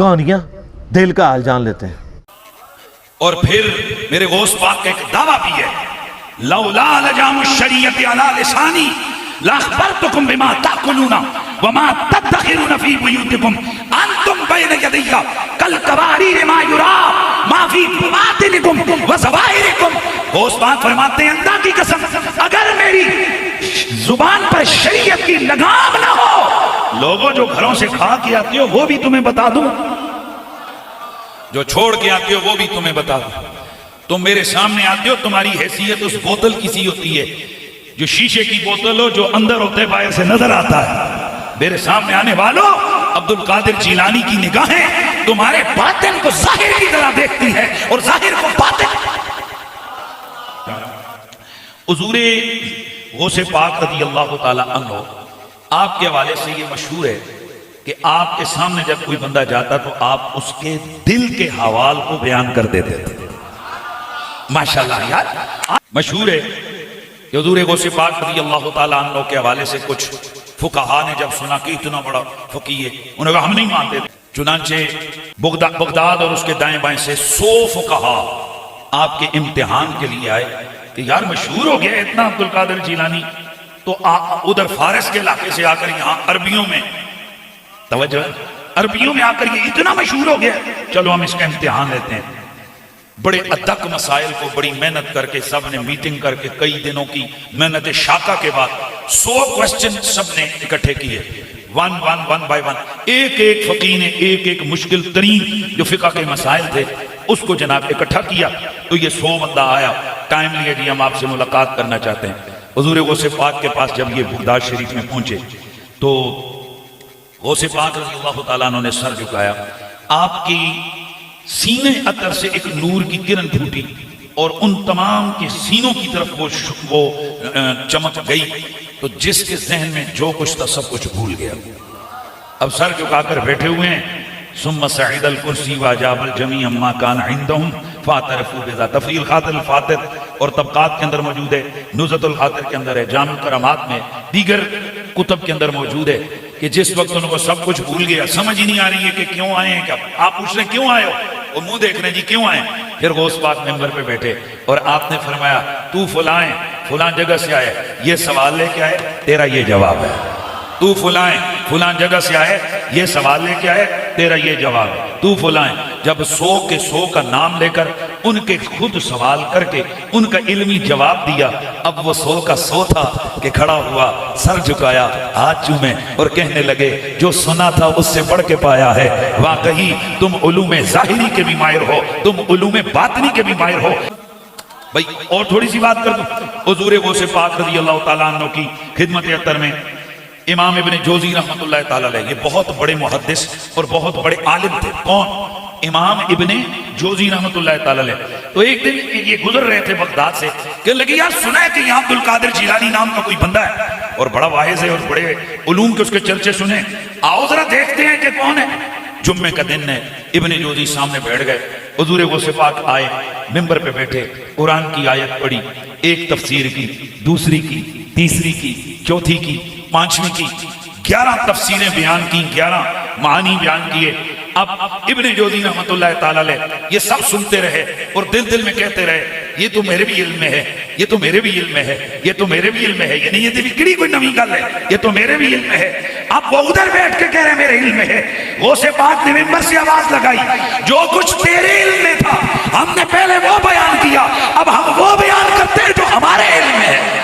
کہانیاں دل کا حال جان لیتے ہیں۔ اور پھر میرے غوث پاک کا ایک دعویٰ بھی ہے، لولا لجام الشریعت علی لسانی لاخبرتکم بما تاکلون وما تدخرون فی بیوتکم انتم بین یدی کالقواریر ما یرا ما فی بواطنکم وظواہرکم۔ غوث پاک فرماتے ہیں اللہ کی قسم اگر میری زبان پر شریعت کی لگام نہ ہو، لوگوں جو گھروں سے کھا کے آتے ہو وہ بھی تمہیں بتا دوں، جو چھوڑ کے آتے ہو وہ بھی تمہیں بتا دوں۔ تم میرے سامنے آتے ہو، تمہاری حیثیت اس بوتل کی سی ہوتی ہے جو شیشے کی بوتل ہو، جو اندر ہوتے باہر سے نظر آتا ہے۔ میرے سامنے آنے والوں، عبد القادر جیلانی کی نگاہیں تمہارے باطن کو ظاہر کی طرح دیکھتی ہے اور ظاہر کو باطن۔ حضور غوث پاک رضی اللہ تعالی عنہ آپ کے حوالے سے یہ مشہور ہے کہ آپ کے سامنے جب کوئی بندہ جاتا تو آپ اس کے دل کے حوال کو بیان کر دیتے تھے۔ ماشاءاللہ یار مشہور ہے کہ حضور غوث پاک رضی اللہ تعالیٰ عنہ کے حوالے سے کچھ فقہا نے جب سنا کہ اتنا بڑا فقیہ ہے، انہوں نے کہا ہم نہیں مانتے۔ چنانچہ بغداد اور اس کے دائیں بائیں سے 100 فقہا آپ کے امتحان کے لیے آئے کہ یار مشہور ہو گیا اتنا عبد القادر جیلانی، تو ادھر فارس کے علاقے سے آ کر یہاں عربیوں میں توجہ، عربیوں میں آ کر یہ اتنا مشہور ہو گیا، چلو ہم اس کا امتحان لیتے ہیں۔ بڑے ادق مسائل کو بڑی محنت کر کے سب نے میٹنگ کر کے کئی دنوں کی محنت شاقہ کے بعد 100 کوسچن سب نے اکٹھے کیے، ون بائی ون، ایک ایک فقیہ نے ایک ایک مشکل ترین جو فقہ کے مسائل تھے اس کو جناب اکٹھا کیا۔ تو یہ 100 بندہ آیا، ٹائم لیا جی ہم آپ سے ملاقات کرنا چاہتے ہیں۔ حضور غوث پاک کے پاس جب یہ بغداد شریف میں پہنچے تو غوث پاک رضی اللہ تعالیٰ عنہ نے سر جھکایا، آپ کی سینے اثر سے ایک نور کی کرن پھوٹی اور ان تمام کے سینوں کی طرف وہ چمک گئی، تو جس کے ذہن میں جو کچھ تھا سب کچھ بھول گیا۔ اب سر جھکا کر بیٹھے ہوئے ہیں، ثم صعد الکرسی واجاب الجمیع ما کان عندهم فاعترفوا بذا۔ تفریل خاطر الفاتر اور طبقات کے اندر موجود ہے، نزہۃ الخاطر کے اندر ہے، جامع الکرامات میں، دیگر کتب کے اندر موجود ہے کہ جس وقت ان کو سب کچھ بھول گیا، سمجھ ہی نہیں آ رہی ہے کہ کیوں آئے ہیں، کیا آپ پوچھ رہے ہیں کیوں آئے ہو، وہ منہ دیکھ رہے ہیں جی کیوں آئے ہیں۔ پھر غوث پاک منبر پہ بیٹھے اور آپ نے فرمایا تو فلاں فلاں جگہ سے آئے، یہ سوال لے کے آئے، تیرا یہ جواب ہے۔ تو فلاں جگہ سے آئے، یہ سوال لے کے آئے، تیرا یہ جواب ہے۔ تو فلاں جب 100 کے 100 کا نام لے کر ان کے خود سوال کر کے ان کا علمی جواب دیا، اب وہ 100 کا 100 تھا کہ کھڑا ہوا، سر جھکایا، ہاتھ چومے اور کہنے لگے جو سنا تھا اس سے بڑھ کے پایا ہے، واقعی تم علوم ظاہری کے بھی ماہر ہو، تم علوم باطنی کے بھی ماہر ہو۔ بھائی اور تھوڑی سی بات کر دوں، حضور غوث پاک رضی اللہ تعالیٰ عنہ کی خدمت اطہر میں امام ابن جوزی رحمۃ اللہ تعالیٰ علیہ، یہ بہت بڑے محدث اور بہت بڑے عالم تھے۔ کون؟ امام ابن جوزی رحمۃ اللہ تعالیٰ علیہ۔ تو ایک دن یہ گزر رہے تھے بغداد سے، کہ لگی یار سنا ہے کہ یہاں عبد القادر جیلانی نام کا کوئی بندہ ہے اور بڑا واعظ ہے اور بڑے علوم کے اس کے چرچے سنے، آؤ ذرا دیکھتے ہیں کہ کون ہے۔ جمعے کا دن ہے، ابن جوزی سامنے بیٹھ گئے، حضور غوث پاک آئے، منبر پہ بیٹھے، قرآن کی آیت پڑھی، ایک تفسیر کی، دوسری کی، تیسری کی، چوتھی کی، پانچویں کی، 11 تفسیریں بیان کی، 11 معانی بیان کیے۔ اب ابن جوزی رحمۃ اللہ تعالیٰ علیہ یہ سب سنتے رہے اور دل میں کہتے رہے یہ تو میرے بھی علم میں ہے، یہ تو میرے بھی علم میں ہے، یہ تو میرے بھی علم میں ہے، یعنی یہ تو کڑی کوئی نویں گل ہے، یہ تو میرے بھی علم میں ہے۔ اب وہ ادھر بیٹھ کے کہہ رہے میرے علم میں ہے۔ غوث پاک نے منبر سے آواز لگائی جو کچھ تیرے علم میں تھا ہم نے پہلے وہ بیان کیا، اب ہم وہ بیان کرتے ہیں جو ہمارے علم میں ہے۔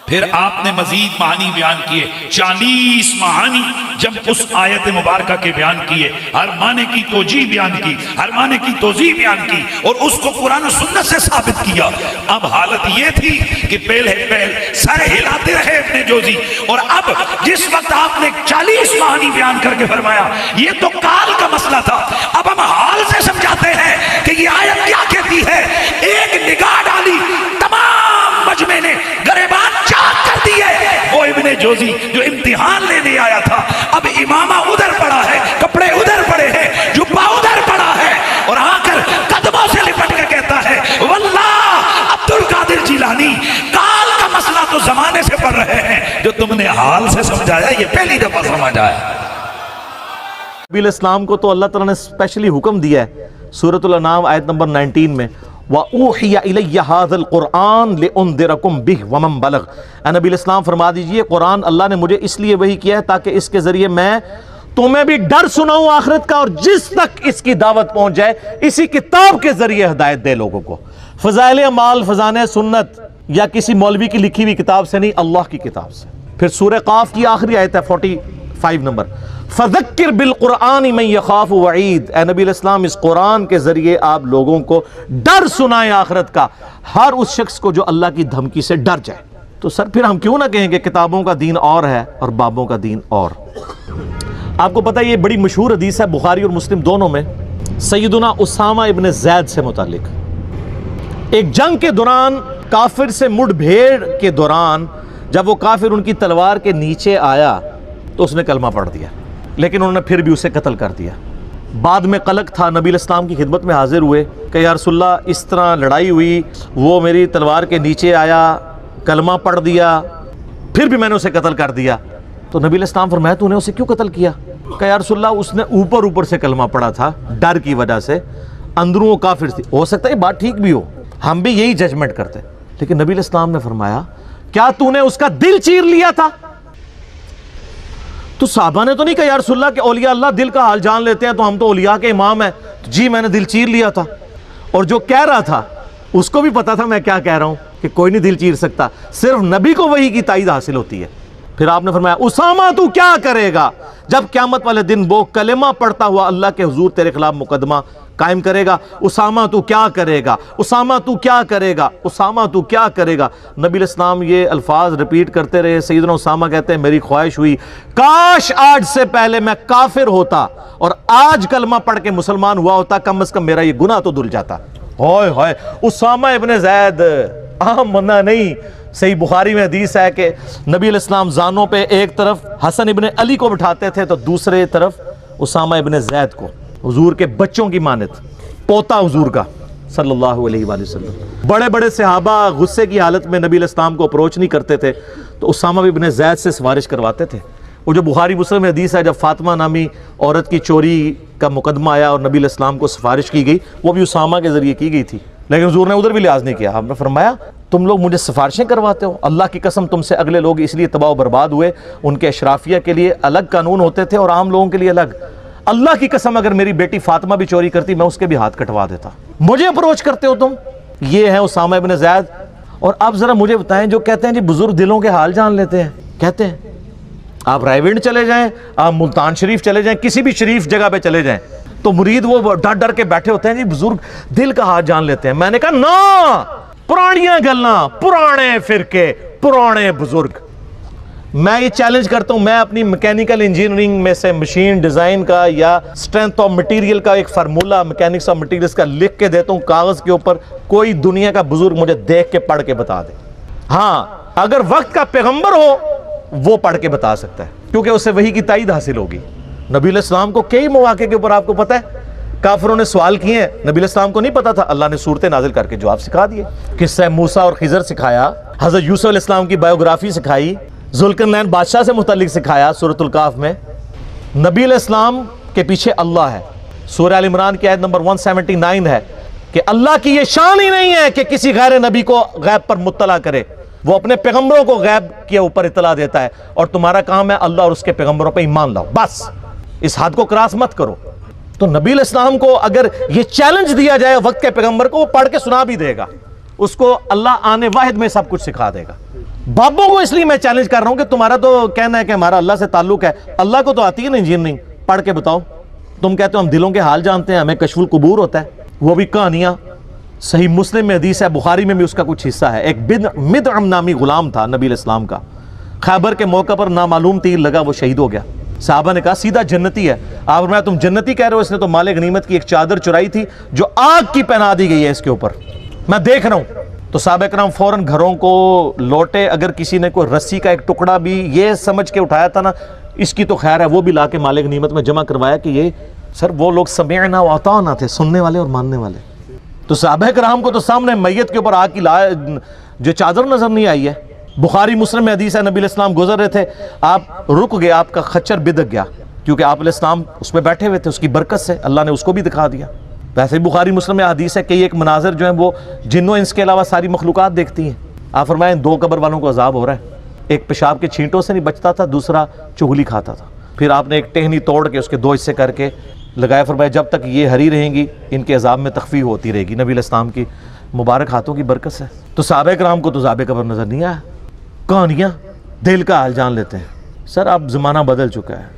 پھر آپ نے مزید معانی بیان کیے، 40 معانی جب اس آیت مبارکہ کے بیان کیے، ہر معنی کی توجیہ بیان کی، ہر معنی کی توضیح بیان کی اور اس کو قرآن و سنت سے ثابت کیا۔ اب حالت یہ تھی کہ پہل سر ہلاتے رہے ابن جوزی، اور اب جس وقت آپ نے 40 معانی بیان کر کے فرمایا یہ تو کال کا مسئلہ تھا، اب ہم حال سے سمجھاتے ہیں کہ یہ آیت کیا کہتی ہے۔ ایک نگاہ ڈالی، تمام مجمع نے گریبان چاک کر دی ہے۔ وہ ابن جوزی جو امتحان لینے آیا تھا اب امامہ ادھر پڑا ہے، کپڑے ادھر پڑے ہیں، جبہ ادھر پڑا ہے، اور آ کر قدموں سے لپٹ کے کہتا ہے واللہ عبد القادر جیلانی کال کا مسئلہ تو زمانے سے پڑھ رہے ہیں، جو تم نے حال سے سمجھایا یہ پہلی دفعہ سمجھ آیا۔ نبی علیہ السلام کو تو اللہ تعالیٰ نے اسپیشلی حکم دیا ہے سورۃ الانعام آیت نمبر 19 میں، وَأُوحِيَ إِلَيَّ هَذَا الْقُرْآنُ لِأُنذِرَكُم بِهِ وَمَن بَلَغَ۔ اے نبی علیہ السلام فرما دیجئے قرآن اللہ نے مجھے اس لیے وحی کیا ہے تاکہ اس کے ذریعے میں تمہیں بھی ڈر سناؤں آخرت کا، اور جس تک اس کی دعوت پہنچ جائے اسی کتاب کے ذریعے ہدایت دے لوگوں کو۔ فضائل اعمال، فضائل سنت یا کسی مولوی کی لکھی ہوئی کتاب سے نہیں، اللہ کی کتاب سے۔ پھر سورہ قاف کی آخری آیت ہے 45 نمبر، فَذَكِّرْ بِالْقُرْآنِ مَن يَخَافُ وَعِيدٍ۔ اے نبی علیہ السلام اس قرآن کے ذریعے آپ لوگوں کو ڈر سنائیں آخرت کا، ہر اس شخص کو جو اللہ کی دھمکی سے ڈر جائے۔ تو سر پھر ہم کیوں نہ کہیں کہ کتابوں کا دین اور ہے اور بابوں کا دین اور۔ آپ کو پتہ ہے یہ بڑی مشہور حدیث ہے بخاری اور مسلم دونوں میں، سیدنا اسامہ ابن زید سے متعلق۔ ایک جنگ کے دوران کافر سے مڑ بھیڑ کے دوران جب وہ کافر ان کی تلوار کے نیچے آیا تو اس نے کلمہ پڑھ دیا، لیکن انہوں نے پھر بھی اسے قتل کر دیا۔ بعد میں قلق تھا، نبی علیہ السلام کی خدمت میں حاضر ہوئے کہ یا رسول اللہ اس طرح لڑائی ہوئی، وہ میری تلوار کے نیچے آیا، کلمہ پڑھ دیا، پھر بھی میں نے اسے قتل کر دیا۔ تو نبی علیہ السلام فرمایا تو نے اسے کیوں قتل کیا؟ کہ یا رسول اللہ اس نے اوپر سے کلمہ پڑھا تھا ڈر کی وجہ سے، اندروں وہ کافر تھی۔ ہو سکتا ہے یہ بات ٹھیک بھی ہو، ہم بھی یہی ججمنٹ کرتے، لیکن نبی علیہ السلام نے فرمایا کیا تو نے اس کا دل چیر لیا تھا؟ تو صحابہ نے تو نہیں کہا یا رسول اللہ کہ اولیاء اللہ دل کا حال جان لیتے ہیں تو ہم تو اولیاء کے امام ہیں، جی میں نے دل چیر لیا تھا۔ اور جو کہہ رہا تھا اس کو بھی پتا تھا میں کیا کہہ رہا ہوں، کہ کوئی نہیں دل چیر سکتا، صرف نبی کو وحی کی تائید حاصل ہوتی ہے۔ پھر آپ نے فرمایا اسامہ تو کیا کرے گا جب قیامت والے دن وہ کلمہ پڑھتا ہوا اللہ کے حضور تیرے خلاف مقدمہ قائم کرے گا؟ اسامہ تو کیا کرے گا؟ اسامہ تو کیا کرے گا؟ اسامہ تو کیا کرے گا؟ نبی علیہ السلام یہ الفاظ ریپیٹ کرتے رہے۔ سیدنا اسامہ کہتے ہیں میری خواہش ہوئی کاش آج سے پہلے میں کافر ہوتا اور آج کلمہ پڑھ کے مسلمان ہوا ہوتا، کم از کم میرا یہ گناہ تو دھل جاتا۔ ہوئے ہوئے، اسامہ ابن زید عام بندہ نہیں۔ صحیح بخاری میں حدیث ہے کہ نبی علیہ السلام زانوں پہ ایک طرف حسن ابن علی کو بٹھاتے تھے تو دوسرے طرف اسامہ ابن زید کو، حضور کے بچوں کی مانت، پوتا حضور کا صلی اللہ علیہ وآلہ وسلم۔ بڑے بڑے صحابہ غصے کی حالت میں نبی علیہ السلام کو اپروچ نہیں کرتے تھے تو اسامہ ابن زید سے سفارش کرواتے تھے۔ وہ جو بخاری مسلم میں حدیث ہے جب فاطمہ نامی عورت کی چوری کا مقدمہ آیا اور نبی علیہ السلام کو سفارش کی گئی، وہ بھی اسامہ کے ذریعے کی گئی تھی، لیکن حضور نے ادھر بھی لحاظ نہیں کیا۔ ہم نے فرمایا تم لوگ مجھے سفارشیں کرواتے ہو، اللہ کی قسم تم سے اگلے لوگ اس لیے تباہ و برباد ہوئے، ان کے اشرافیہ کے لیے الگ قانون ہوتے تھے اور عام لوگوں کے لیے الگ۔ اللہ کی قسم اگر میری بیٹی فاطمہ بھی چوری کرتی میں اس کے بھی ہاتھ کٹوا دیتا۔ مجھے اپروچ کرتے ہو تم؟ یہ ہے اسامہ ابن زید۔ اور آپ ذرا مجھے بتائیں جو کہتے ہیں جی بزرگ دلوں کے حال جان لیتے ہیں، کہتے ہیں آپ رائے چلے جائیں، آپ ملتان شریف چلے جائیں، کسی بھی شریف جگہ پہ چلے جائیں تو مرید وہ ڈر ڈر کے بیٹھے ہوتے ہیں جی بزرگ دل کا حال جان لیتے ہیں۔ میں نے کہا نا، پرانیاں گلاں، پرانے فرقے، پرانے بزرگ۔ میں یہ چیلنج کرتا ہوں، میں اپنی میکینیکل انجینئرنگ میں سے مشین ڈیزائن کا یا اسٹرینتھ آف مٹیریل کا ایک فارمولہ میکینکس آف مٹیریلز کا لکھ کے دیتا ہوں کاغذ کے اوپر، کوئی دنیا کا بزرگ مجھے دیکھ کے پڑھ کے بتا دے۔ ہاں اگر وقت کا پیغمبر ہو وہ پڑھ کے بتا سکتا ہے کیونکہ اسے وحی کی تائید حاصل ہوگی۔ نبی علیہ السلام کو کئی مواقع کے اوپر آپ کو پتہ ہے کافروں نے سوال کیے ہیں، نبی علیہ السلام کو نہیں پتا تھا، اللہ نے صورتیں نازل کر کے جواب سکھا دیے۔ قصہ موسیٰ اور خضر سکھایا، حضرت یوسف علیہ السلام کی بایوگرافی سکھائی، ذوالقرنین بادشاہ سے متعلق سکھایا سورۃ الکہف میں۔ نبی علیہ السلام کے پیچھے اللہ ہے۔ سورہ ال عمران کی آیت نمبر 179 ہے کہ اللہ کی یہ شان ہی نہیں ہے کہ کسی غیر نبی کو غیب پر مطلع کرے، وہ اپنے پیغمبروں کو غیب کے اوپر اطلاع دیتا ہے، اور تمہارا کام ہے اللہ اور اس کے پیغمبروں پہ ایمان لاؤ، بس اس حد کو کراس مت کرو۔ تو نبی علیہ السلام کو اگر یہ چیلنج دیا جائے وقت کے پیغمبر کو، وہ پڑھ کے سنا بھی دے گا، اس کو اللہ آنے واحد میں سب کچھ سکھا دے گا۔ بابوں کو اس لیے میں چیلنج کر رہا ہوں کہ تمہارا تو کہنا ہے کہ ہمارا اللہ سے تعلق ہے، اللہ کو تو آتی ہے نا انجینئرنگ، پڑھ کے بتاؤ۔ تم کہتے ہو ہم دلوں کے حال جانتے ہیں، ہمیں کشف القبور ہوتا ہے، وہ بھی کہانیاں۔ صحیح مسلم میں حدیث ہے، بخاری میں بھی اس کا کچھ حصہ ہے۔ ایک مدعم نامی غلام تھا نبی علیہ السلام کا، خیبر کے موقع پر نامعلوم تیر لگا، وہ شہید ہو گیا۔ صحابہ نے کہا سیدھا جنتی ہے۔ آپ فرمایا تم جنتی کہہ رہے ہو، اس نے تو مال غنیمت کی ایک چادر چرائی تھی جو آگ کی پہنا دی گئی ہے اس کے اوپر، میں دیکھ رہا ہوں۔ تو صحابہ کرام فوراً گھروں کو لوٹے، اگر کسی نے کوئی رسی کا ایک ٹکڑا بھی یہ سمجھ کے اٹھایا تھا نا اس کی تو خیر ہے، وہ بھی لا کے مال غنیمت میں جمع کروایا کہ یہ سر وہ لوگ سمعنا و اطعنا تھے، سننے والے اور ماننے والے۔ تو صحابہ کرام کو تو سامنے میت کے اوپر آگ کی جو چادر نظر نہیں آئی ہے۔ بخاری مسلم میں حدیث ہے، نبی علیہ السلام گزر رہے تھے، آپ رک گئے، آپ کا خچر بدک گیا، کیونکہ آپ علیہ السلام اس پہ بیٹھے ہوئے تھے، اس کی برکت سے اللہ نے اس کو بھی دکھا دیا۔ ویسے ہی بخاری مسلم میں حدیث ہے کہ یہ ایک مناظر جو ہیں وہ جنوں انس کے علاوہ ساری مخلوقات دیکھتی ہیں۔ آپ فرمائیں 2 قبر والوں کو عذاب ہو رہا ہے، ایک پیشاب کے چھینٹوں سے نہیں بچتا تھا، دوسرا چغلی کھاتا تھا۔ پھر آپ نے ایک ٹہنی توڑ کے اس کے 2 حصے کر کے لگایا، فرمایا جب تک یہ ہری رہیں گی ان کے عذاب میں تخفیف ہوتی رہے گی، نبی علیہ السلام کی مبارک ہاتھوں کی برکت سے۔ تو صحابہ کرام کو تو عذاب قبر نظر نہیں آیا، کہانیاں دل کا حال جان لیتے ہیں۔ سر اب زمانہ بدل چکا ہے،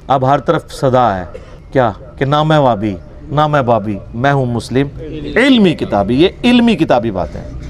اب ہر طرف صدا ہے کیا کہ نہ میں وابی نہ میں بابی، میں ہوں مسلم، علمی کتابی، یہ علمی کتابی باتیں ہیں۔